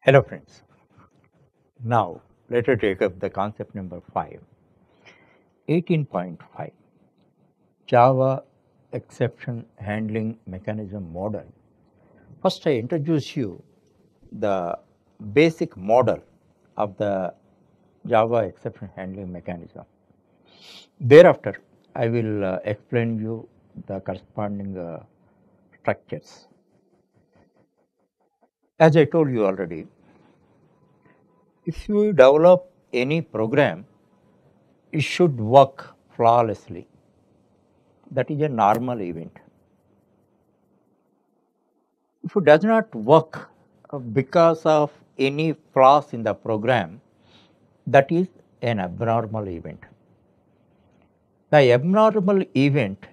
Hello friends. Now let us take up the concept number 5, 18.5, Java exception handling mechanism model. First I introduce you the basic model of the Java exception handling mechanism. Thereafter I will explain you the corresponding structures. As I told you already, if you develop any program, it should work flawlessly. That is a normal event. If it does not work because of any flaws in the program, that is an abnormal event. The abnormal event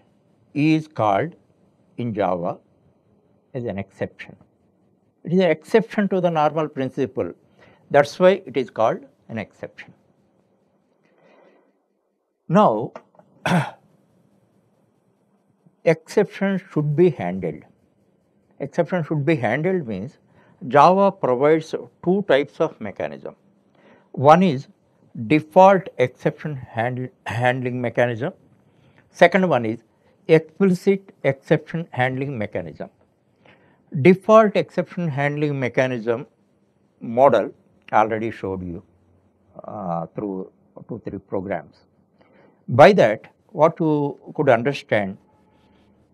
is called in Java as an exception. It is an exception to the normal principle. That's why it is called an exception. Now, exception should be handled. Exception should be handled means Java provides two types of mechanism. One is default exception handling mechanism. Second one is explicit exception handling mechanism. Default exception handling mechanism model already showed you through 2-3 programs. By that, what you could understand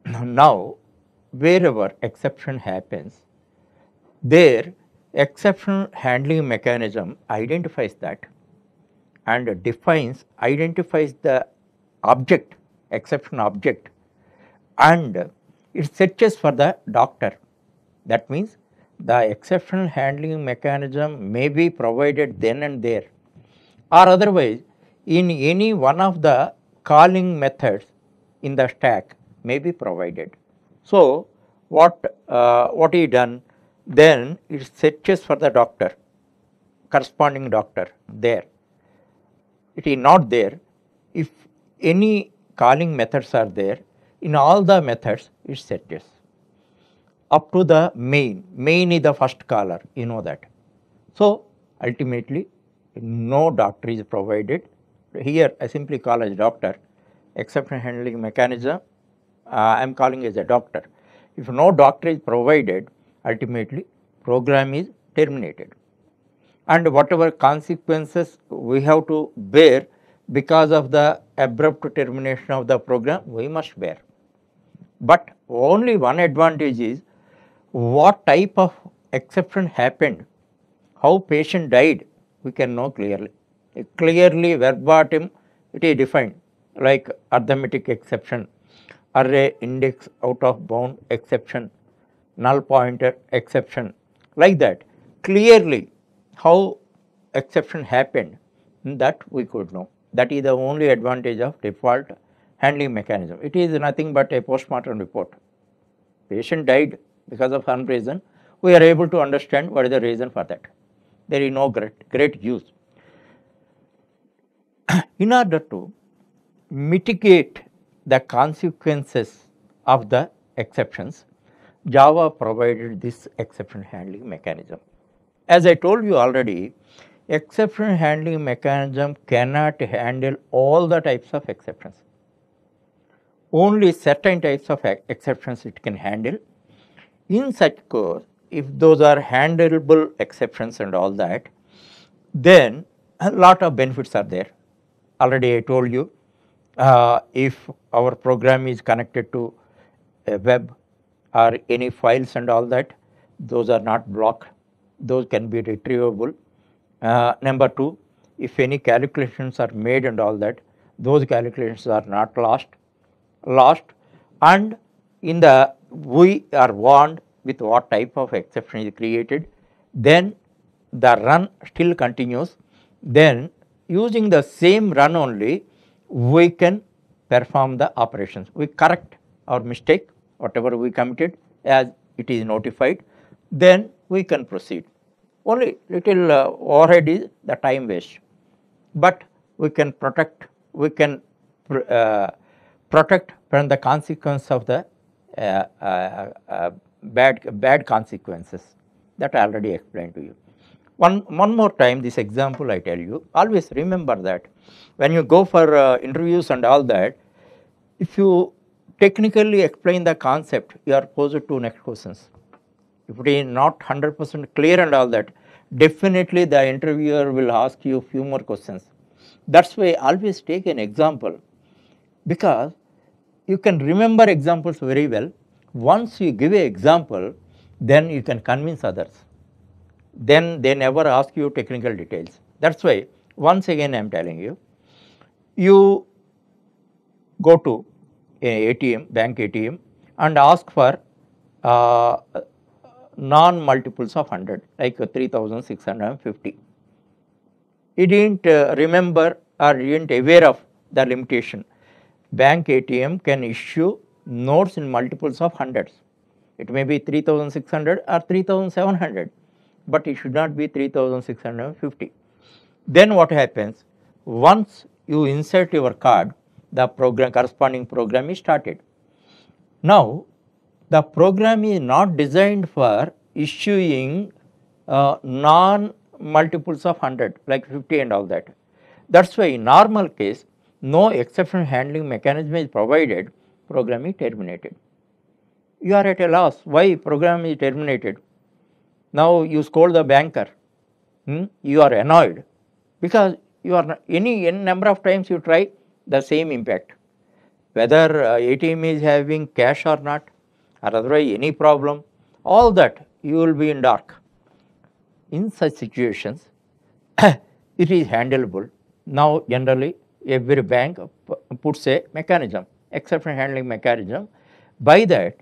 now, wherever exception happens, there exception handling mechanism identifies that and identifies the object, exception object, and it searches for the doctor. That means the exception handling mechanism may be provided then and there, or otherwise in any one of the calling methods in the stack may be provided. So what is done? Then it searches for the doctor, corresponding doctor there. It is not there. If any calling methods are there, in all the methods it searches up to the main. Main is the first caller, you know that. So ultimately no doctor is provided. Here I simply call as doctor. Exception handling mechanism I am calling as a doctor. If no doctor is provided, ultimately program is terminated, and whatever consequences we have to bear because of the abrupt termination of the program, we must bear. But only one advantage is what type of exception happened, how patient died, we can know clearly. Clearly verbatim it is defined, like arithmetic exception, array index out of bound exception, null pointer exception, like that. Clearly how exception happened, that we could know. That is the only advantage of default handling mechanism. It is nothing but a postmortem report. Patient died because of some reason, we are able to understand what is the reason for that. There is no great use. In order to mitigate the consequences of the exceptions, Java provided this exception handling mechanism. As I told you already, exception handling mechanism cannot handle all the types of exceptions. Only certain types of exceptions it can handle. In such case, if those are handleable exceptions and all that, then a lot of benefits are there. Already I told you, if our program is connected to a web or any files and all that, those are not blocked, those can be retrievable. Number 2, if any calculations are made and all that, those calculations are not lost, and in the we are warned with what type of exception is created, then the run still continues. Then using the same run only, we can perform the operations. We correct our mistake, whatever we committed, as it is notified, then we can proceed. Only little overhead is the time waste, but we can protect from the consequence of the bad consequences, that I already explained to you. One more time this example I tell you, always remember that when you go for interviews and all that, if you technically explain the concept, you are posed to next questions. If it is not 100% clear and all that, definitely the interviewer will ask you few more questions. That is why always take an example, because you can remember examples very well. Once you give an example, then you can convince others. Then they never ask you technical details. That is why once again I am telling you, you go to a ATM, bank ATM, and ask for uh, non-multiples of 100, like 3650. He did not remember or did not aware of the limitation. Bank ATM can issue notes in multiples of hundreds. It may be 3600 or 3700, but it should not be 3650. Then what happens? Once you insert your card, the program, corresponding program is started. Now, the program is not designed for issuing non-multiples of 100 like 50 and all that. That is why in normal case, no exception handling mechanism is provided, program is terminated. You are at a loss, why program is terminated? Now you scold the banker, you are annoyed, because you are any number of times you try the same impact, whether ATM is having cash or not, or otherwise any problem, all that you will be in dark. In such situations, it is handleable. Now generally every bank puts a mechanism, exception handling mechanism. By that,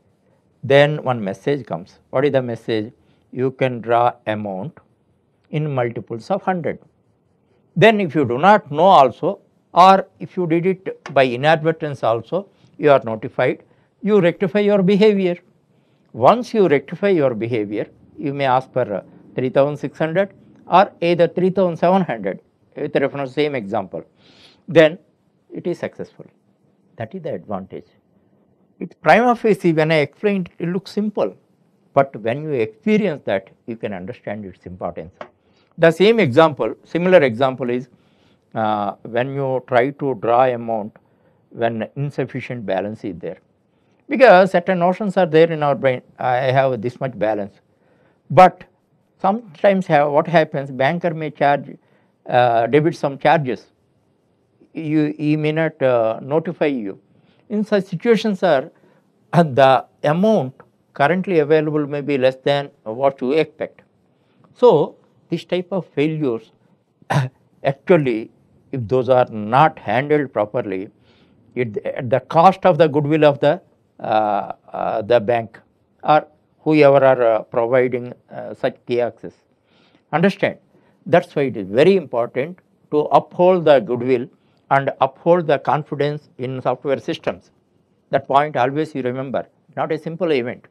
then one message comes. What is the message? You can draw amount in multiples of 100. Then if you do not know also, or if you did it by inadvertence also, you are notified, you rectify your behavior. Once you rectify your behavior, you may ask for 3600 or either 3700 with reference to same example, then it is successful. That is the advantage. It's prima facie, when I explained it looks simple, but when you experience that, you can understand its importance. The same example, similar example is when you try to draw amount when insufficient balance is there, because certain notions are there in our brain, I have this much balance, but sometimes what happens, banker may charge, debit some charges, he may not notify you. In such situations are the amount currently available may be less than what you expect. So this type of failures actually, if those are not handled properly, at the cost of the goodwill of the bank or whoever are providing such key access. Understand? That is why it is very important to uphold the goodwill and uphold the confidence in software systems. That point always you remember, not a simple event.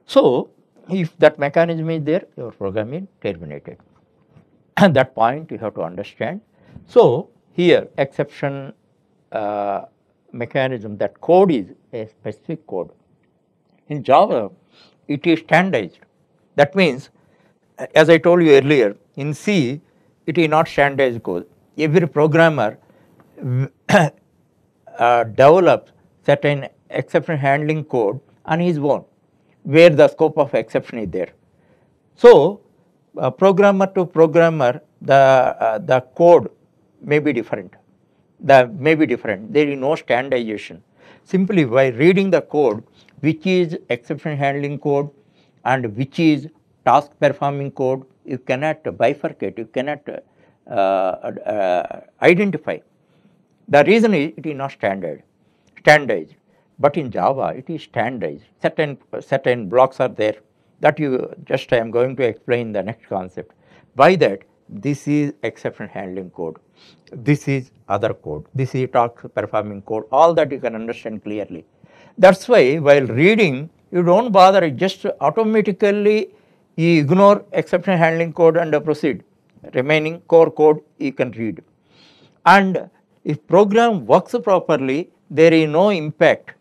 So if that mechanism is there, your program is terminated. And that point you have to understand. So here exception mechanism, that code is a specific code. In Java, it is standardized. That means, as I told you earlier, in C, it is not standardized code. Every programmer develops certain exception handling code on his own, where the scope of exception is there. So programmer to programmer, the code may be different. There is no standardization. Simply by reading the code, which is exception handling code and which is task performing code, you cannot bifurcate, you cannot identify. The reason is it is not standardized. But in Java, it is standardized. Certain blocks are there that I am going to explain the next concept. By that, this is exception handling code, this is other code, this is task performing code, all that you can understand clearly. That is why while reading, you do not bother, just automatically you ignore exception handling code and proceed. Remaining core code you can read. And if program works properly, there is no impact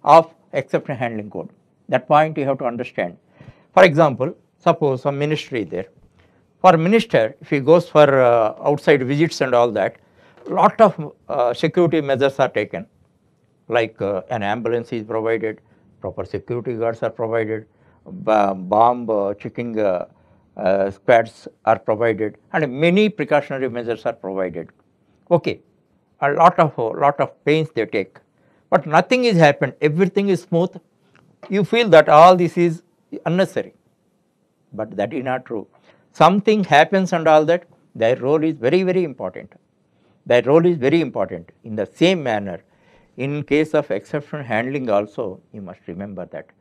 of exception handling code. That point you have to understand. For example, suppose some ministry is there. For minister, if he goes for outside visits and all that, lot of security measures are taken, like an ambulance is provided, proper security guards are provided, bomb checking squads are provided, and many precautionary measures are provided. Okay, a lot of pains they take, but nothing is happened. Everything is smooth. You feel that all this is unnecessary, but that is not true. Something happens and all that. Their role is very important. Their role is very important. In the same manner, in case of exception handling also, you must remember that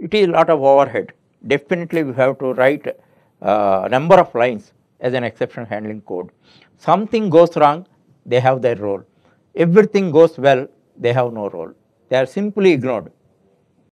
it is a lot of overhead. Definitely we have to write a number of lines as an exception handling code. Something goes wrong, they have their role. Everything goes well, they have no role. They are simply ignored.